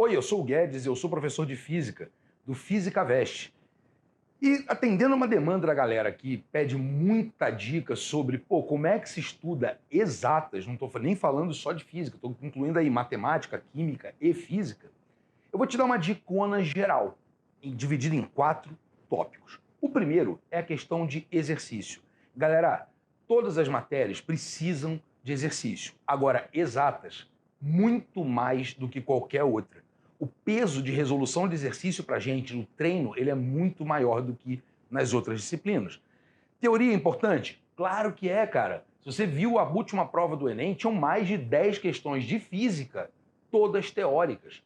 Oi, eu sou o Guedes, eu sou professor de Física, do Física Veste. E atendendo uma demanda da galera que pede muita dica sobre, como é que se estuda exatas, não estou nem falando só de física, estou incluindo aí matemática, química e física, eu vou te dar uma dicona geral, dividida em 4 tópicos. O primeiro é a questão de exercício. Galera, todas as matérias precisam de exercício. Agora, exatas, muito mais do que qualquer outra. O peso de resolução de exercício para a gente no treino, ele é muito maior do que nas outras disciplinas. Teoria é importante? Claro que é, cara. Se você viu a última prova do Enem, tinham mais de 10 questões de física, todas teóricas.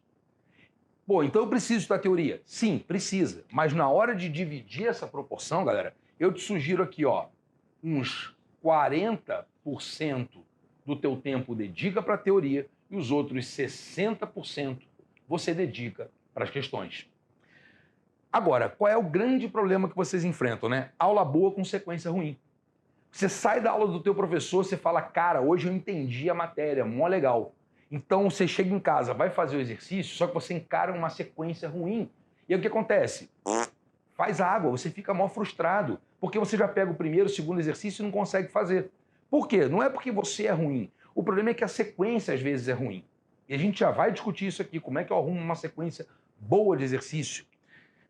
Então eu preciso estudar teoria? Sim, precisa. Mas na hora de dividir essa proporção, galera, eu te sugiro aqui, uns 40% do teu tempo dedica para a teoria e os outros 60% você dedica para as questões. Agora, qual é o grande problema que vocês enfrentam, né? Aula boa com sequência ruim. Você sai da aula do teu professor, você fala, cara, hoje eu entendi a matéria, mó legal. Então você chega em casa, vai fazer o exercício, só que você encara uma sequência ruim. E aí o que acontece? Faz água, você fica mó frustrado, porque você já pega o primeiro, o segundo exercício e não consegue fazer. Por quê? Não é porque você é ruim. O problema é que a sequência às vezes é ruim. E a gente já vai discutir isso aqui, como é que eu arrumo uma sequência boa de exercício.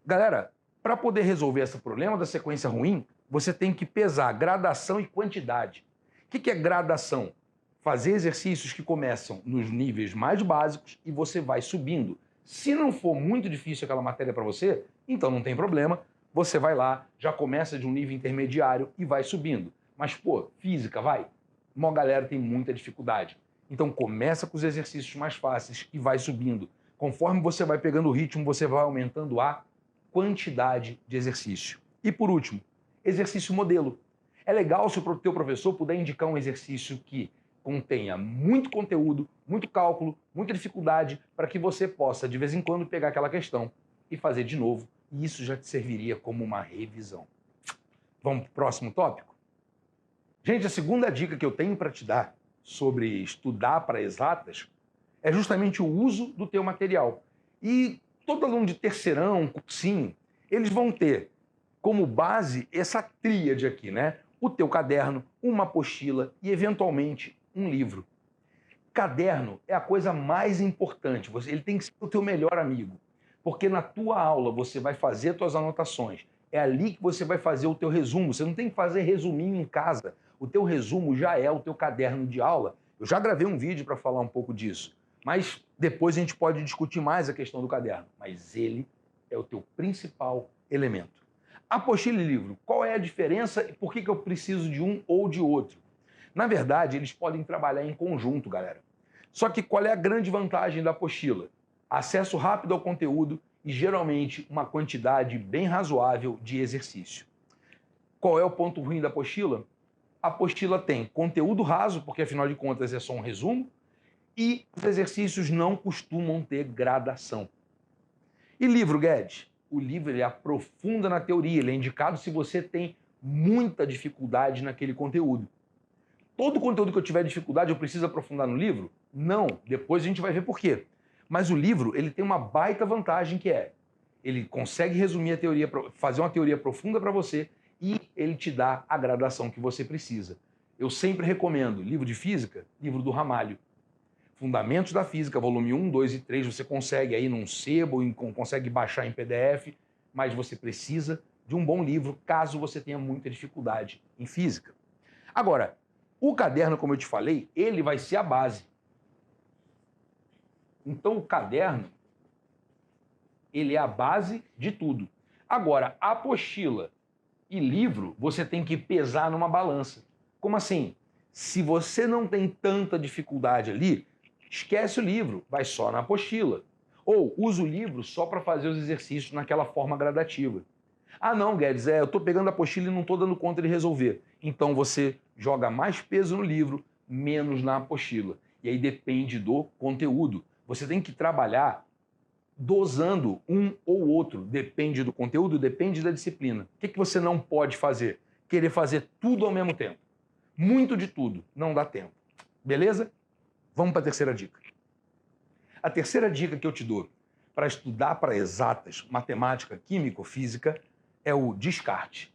Galera, para poder resolver esse problema da sequência ruim, você tem que pesar gradação e quantidade. O que é gradação? Fazer exercícios que começam nos níveis mais básicos e você vai subindo. Se não for muito difícil aquela matéria para você, então não tem problema, você vai lá, já começa de um nível intermediário e vai subindo. Mas, física, vai. Uma galera tem muita dificuldade. Então começa com os exercícios mais fáceis e vai subindo. Conforme você vai pegando o ritmo, você vai aumentando a quantidade de exercício. E por último, exercício modelo. É legal se o teu professor puder indicar um exercício que contenha muito conteúdo, muito cálculo, muita dificuldade, para que você possa, de vez em quando, pegar aquela questão e fazer de novo. E isso já te serviria como uma revisão. Vamos para o próximo tópico? Gente, a segunda dica que eu tenho para te dar sobre estudar para exatas é justamente o uso do teu material. E todo aluno de terceirão, cursinho, eles vão ter como base essa tríade aqui, né? O teu caderno, uma apostila e, eventualmente, um livro. Caderno é a coisa mais importante. Ele tem que ser o teu melhor amigo. Porque na tua aula você vai fazer as tuas anotações. É ali que você vai fazer o teu resumo. Você não tem que fazer resuminho em casa. O teu resumo já é o teu caderno de aula. Eu já gravei um vídeo para falar um pouco disso. Mas depois a gente pode discutir mais a questão do caderno. Mas ele é o teu principal elemento. Apostila e livro, qual é a diferença e por que eu preciso de um ou de outro? Na verdade, eles podem trabalhar em conjunto, galera. Só que qual é a grande vantagem da apostila? Acesso rápido ao conteúdo e, geralmente, uma quantidade bem razoável de exercício. Qual é o ponto ruim da apostila? A apostila tem conteúdo raso, porque, afinal de contas, é só um resumo, e os exercícios não costumam ter gradação. E livro, Guedes? O livro ele aprofunda na teoria, ele é indicado se você tem muita dificuldade naquele conteúdo. Todo conteúdo que eu tiver dificuldade, eu preciso aprofundar no livro? Não, depois a gente vai ver por quê. Mas o livro ele tem uma baita vantagem que ele consegue resumir a teoria, fazer uma teoria profunda para você e ele te dá a gradação que você precisa. Eu sempre recomendo livro de física, livro do Ramalho. Fundamentos da Física, volume 1, 2 e 3, você consegue aí num sebo, consegue baixar em PDF, mas você precisa de um bom livro caso você tenha muita dificuldade em física. Agora, o caderno, como eu te falei, ele vai ser a base. Então, o caderno, ele é a base de tudo. Agora, apostila e livro, você tem que pesar numa balança. Como assim? Se você não tem tanta dificuldade ali, esquece o livro, vai só na apostila. Ou usa o livro só para fazer os exercícios naquela forma gradativa. Ah não, Guedes, eu estou pegando a apostila e não estou dando conta de resolver. Então você joga mais peso no livro, menos na apostila. E aí depende do conteúdo. Você tem que trabalhar dosando um ou outro. Depende do conteúdo, depende da disciplina. O que você não pode fazer? Querer fazer tudo ao mesmo tempo. Muito de tudo, não dá tempo. Beleza? Vamos para a terceira dica. A terceira dica que eu te dou para estudar para exatas, matemática, química ou física, é o descarte.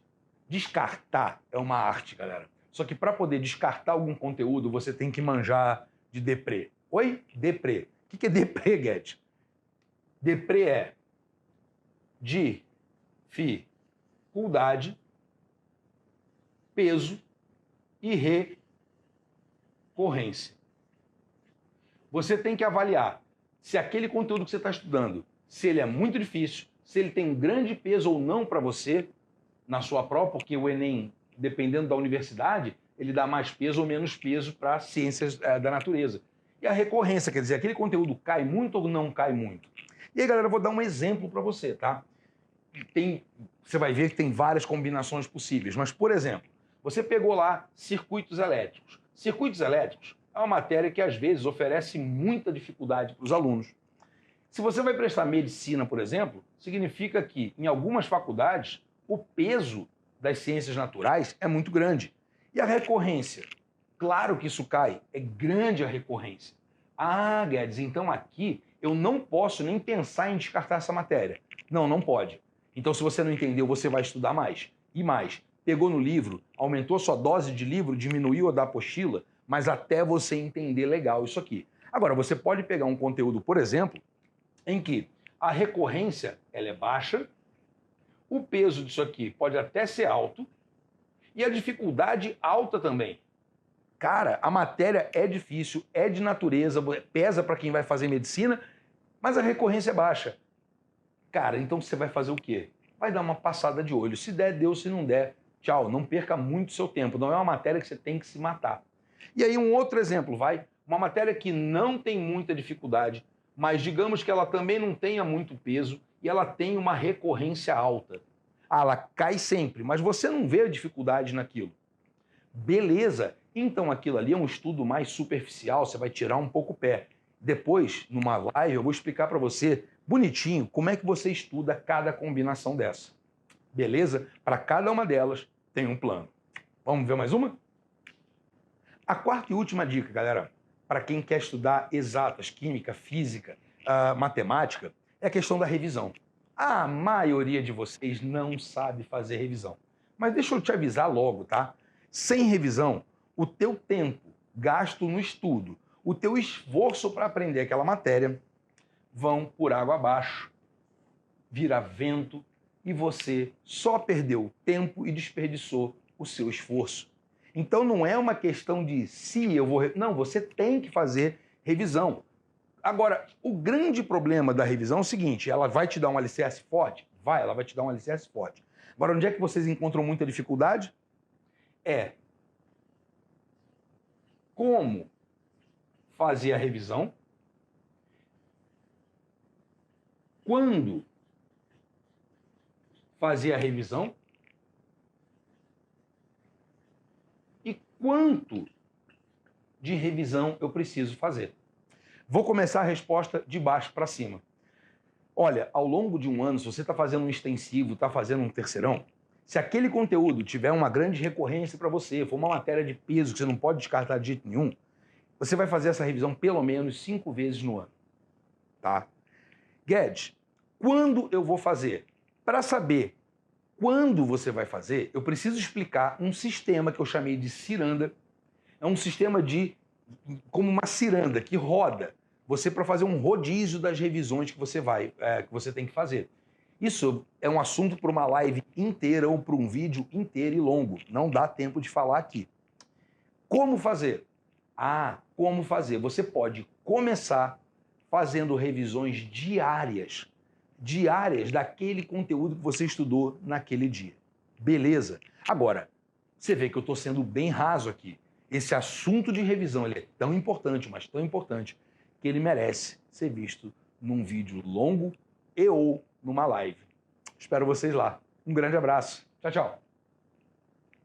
Descartar é uma arte, galera. Só que para poder descartar algum conteúdo, você tem que manjar de deprê. Oi? Deprê. O que é deprê, Guedes? Deprê é dificuldade, peso e recorrência. Você tem que avaliar se aquele conteúdo que você está estudando, se ele é muito difícil, se ele tem um grande peso ou não para você na sua prova, porque o Enem, dependendo da universidade, ele dá mais peso ou menos peso para ciências da natureza. E a recorrência, quer dizer, aquele conteúdo cai muito ou não cai muito. E aí, galera, eu vou dar um exemplo para você, tá? Você vai ver que tem várias combinações possíveis, mas, por exemplo, você pegou lá circuitos elétricos. Circuitos elétricos é uma matéria que, às vezes, oferece muita dificuldade para os alunos. Se você vai prestar medicina, por exemplo, significa que, em algumas faculdades, o peso das ciências naturais é muito grande. E a recorrência? Claro que isso cai, é grande a recorrência. Ah, Guedes, então aqui eu não posso nem pensar em descartar essa matéria. Não, não pode. Então, se você não entendeu, você vai estudar mais. E mais, pegou no livro, aumentou sua dose de livro, diminuiu a da apostila, mas até você entender legal isso aqui. Agora, você pode pegar um conteúdo, por exemplo, em que a recorrência ela é baixa, o peso disso aqui pode até ser alto e a dificuldade alta também. Cara, a matéria é difícil, é de natureza, pesa para quem vai fazer medicina, mas a recorrência é baixa. Cara, então você vai fazer o quê? Vai dar uma passada de olho. Se der, deu. Se não der, tchau. Não perca muito seu tempo. Não é uma matéria que você tem que se matar. E aí um outro exemplo, vai. Uma matéria que não tem muita dificuldade, mas digamos que ela também não tenha muito peso e ela tem uma recorrência alta. Ah, ela cai sempre, mas você não vê a dificuldade naquilo. Beleza, então aquilo ali é um estudo mais superficial, você vai tirar um pouco o pé. Depois, numa live, eu vou explicar para você, bonitinho, como é que você estuda cada combinação dessa. Beleza? Para cada uma delas tem um plano. Vamos ver mais uma? A quarta e última dica, galera, para quem quer estudar exatas, química, física, matemática, é a questão da revisão. A maioria de vocês não sabe fazer revisão. Mas deixa eu te avisar logo, tá? Sem revisão, o teu tempo gasto no estudo, o teu esforço para aprender aquela matéria vão por água abaixo, vira vento e você só perdeu tempo e desperdiçou o seu esforço. Então não é uma questão de se eu vou... Não, você tem que fazer revisão. Agora, o grande problema da revisão é o seguinte, ela vai te dar um alicerce forte? Vai, ela vai te dar um alicerce forte. Agora, onde é que vocês encontram muita dificuldade? É como fazer a revisão, quando fazer a revisão e quanto de revisão eu preciso fazer. Vou começar a resposta de baixo para cima. Olha, ao longo de um ano, se você está fazendo um extensivo, está fazendo um terceirão, se aquele conteúdo tiver uma grande recorrência para você, for uma matéria de peso que você não pode descartar de jeito nenhum, você vai fazer essa revisão pelo menos 5 vezes no ano. Tá? Guedes, quando eu vou fazer? Para saber quando você vai fazer, eu preciso explicar um sistema que eu chamei de ciranda. É um sistema como uma ciranda que roda você para fazer um rodízio das revisões que você tem que fazer. Isso é um assunto para uma live inteira ou para um vídeo inteiro e longo. Não dá tempo de falar aqui. Como fazer? Como fazer? Você pode começar fazendo revisões diárias daquele conteúdo que você estudou naquele dia. Beleza? Agora, você vê que eu estou sendo bem raso aqui. Esse assunto de revisão ele é tão importante, mas tão importante, que ele merece ser visto num vídeo longo ou numa live. Espero vocês lá. Um grande abraço. Tchau, tchau.